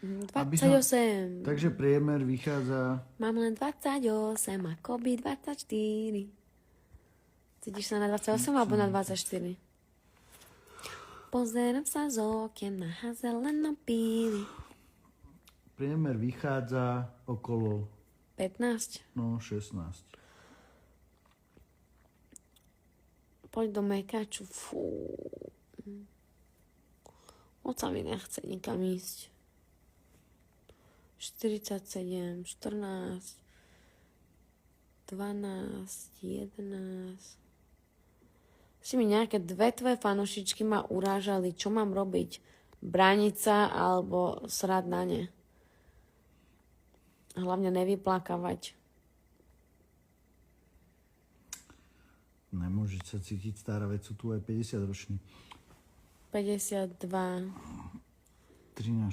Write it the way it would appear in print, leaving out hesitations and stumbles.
28. Takže priemer vychádza... Mám len 28, akoby 24. Cítiš sa na 28 alebo na 24? Pozerám sa z okien na hazeleno píly. Priemer vychádza okolo... 15. No, 16. Poď do mekaču. Fú. Moc sa mi nechce nikam ísť. 47, 14, 12, 11. Si mi nejaké dve tvoje fanušičky ma urážali. Čo mám robiť? Brániť sa alebo srať na ne? Hlavne nevyplakávať. Nemôžeš sa cítiť stará, veď sú tu aj 50 roční. 52. 13.